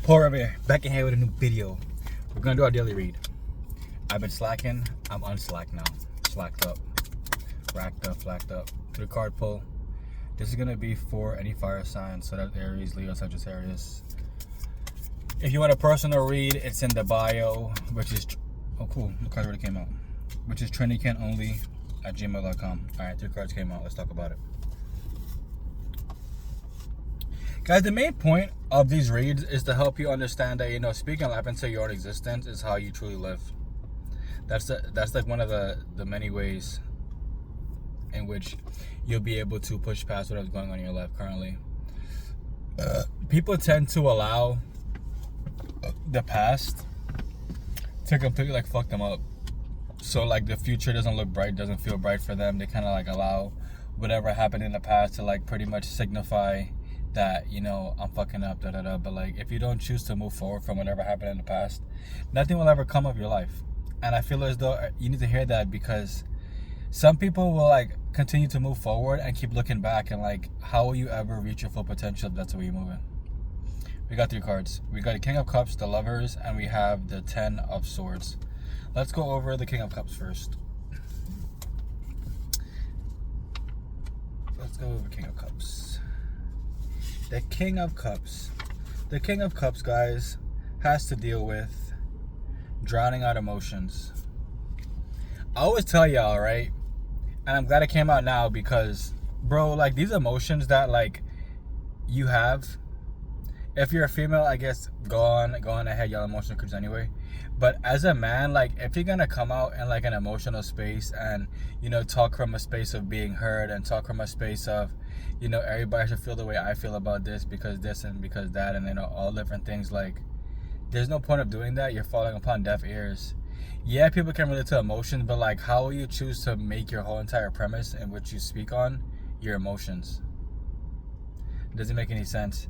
Pour over here, back in here with a new video. We're gonna do our daily read. I've been slacking, I'm unslacked now. Slacked up, racked up, flacked up. To the card pull. This is gonna be for any fire sign, so that Aries, Leo, Sagittarius. If you want a personal read, it's in the bio, which is, oh cool, the card already came out. Which is trinikenonly at gmail.com. Alright, 3 cards came out, let's talk about it. Guys, the main point of these reads is to help you understand that, speaking life into your own existence is how you truly live. That's like one of the many ways in which you'll be able to push past whatever's going on in your life currently. People tend to allow the past to completely fuck them up. So the future doesn't look bright, doesn't feel bright for them. They kind of allow whatever happened in the past to pretty much signify that, I'm fucking up, But if you don't choose to move forward from whatever happened in the past, nothing will ever come of your life. And I feel as though you need to hear that, because some people will continue to move forward and keep looking back, and how will you ever reach your full potential if that's the way you're moving? We got 3 cards. We got the King of Cups, the Lovers, and we have the 10 of Swords. Let's go over the King of Cups first. Let's go over King of Cups. The King of Cups. The King of Cups, guys, has to deal with drowning out emotions. I always tell y'all, right? And I'm glad it came out now, because, bro, these emotions that you have, if you're a female, I guess go on ahead, y'all emotional creatures anyway. But as a man, if you're gonna come out in an emotional space and talk from a space of being heard, and talk from a space of everybody should feel the way I feel about this because this and because that, and all different things, there's no point of doing that. You're falling upon deaf ears. Yeah, people can relate to emotions, but how will you choose to make your whole entire premise in which you speak on your emotions? It doesn't make any sense.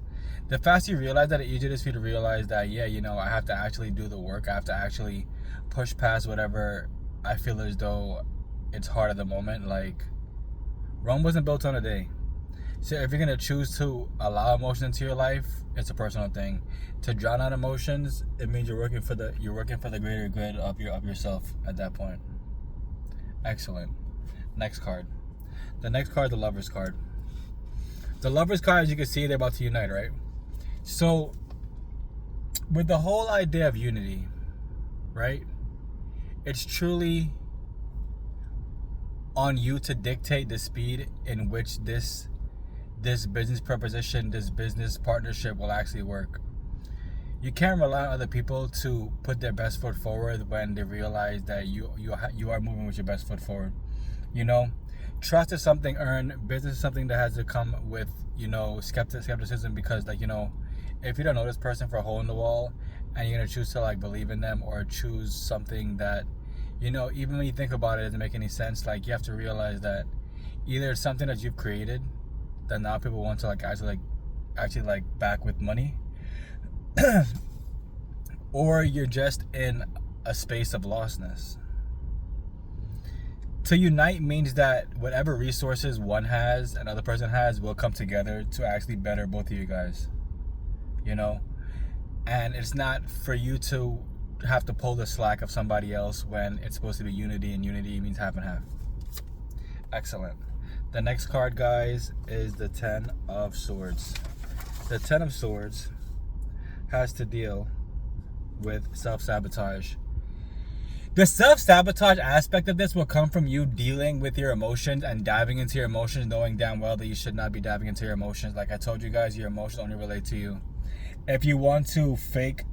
The faster you realize that, the easier it is for you to realize that, yeah, I have to actually do the work. I have to actually push past whatever I feel as though it's hard at the moment. Rome wasn't built on a day. So if you're gonna choose to allow emotion into your life, it's a personal thing. To drown out emotions, it means you're working for the greater good of yourself at that point. Excellent. Next card. The next card, the Lover's card. The Lover's card, as you can see, they're about to unite, right? So, with the whole idea of unity, right? It's truly on you to dictate the speed in which this business proposition, this business partnership will actually work. You can't rely on other people to put their best foot forward when they realize that you are moving with your best foot forward. Trust is something earned. Business is something that has to come with, skepticism, because if you don't know this person for a hole in the wall, and you're gonna choose to believe in them, or choose something that, even when you think about it, doesn't make any sense. You have to realize that either it's something that you've created that now people want to actually back with money, or you're just in a space of lostness. To unite means that whatever resources one has, another person has, will come together to actually better both of you guys. And it's not for you to have to pull the slack of somebody else when it's supposed to be unity, and unity means half and half. Excellent. The next card, guys, is the 10 of Swords. The 10 of Swords has to deal with self-sabotage. The self-sabotage aspect of this will come from you dealing with your emotions and diving into your emotions, knowing damn well that you should not be diving into your emotions. Like I told you guys, your emotions only relate to you. If you want to fake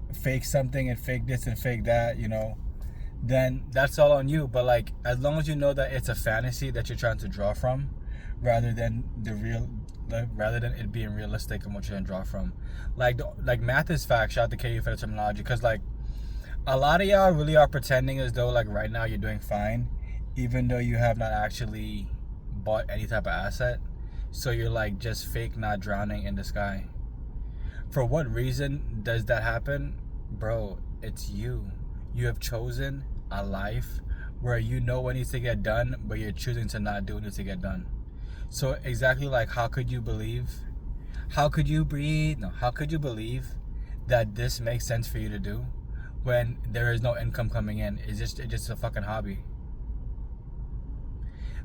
something and fake this and fake that, then that's all on you. But as long as you know that it's a fantasy that you're trying to draw from, rather than it being realistic and what you're gonna draw from. Math is fact. Shout out to KU for the terminology, because a lot of y'all really are pretending as though right now you're doing fine, even though you have not actually bought any type of asset. So you're just fake not drowning in the sky. For what reason does that happen? Bro, it's you. You have chosen a life where what needs to get done, but you're choosing to not do what needs to get done. So exactly how could you believe? How could you breathe? No, how could you believe that this makes sense for you to do when there is no income coming in. It's just a fucking hobby.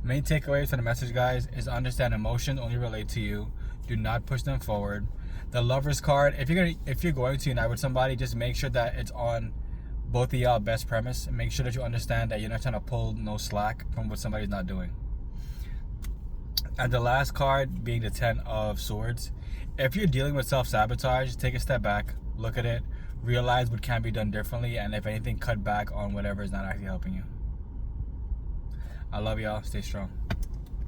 Main takeaways from the message, guys, is understand emotions only relate to you. Do not push them forward. The Lover's card, if you're going to unite with somebody, just make sure that it's on both of y'all best premise. Make sure that you understand that you're not trying to pull no slack from what somebody's not doing. And the last card being the 10 of Swords. If you're dealing with self-sabotage, take a step back, look at it, realize what can be done differently, and if anything, cut back on whatever is not actually helping you. I love y'all. Stay strong.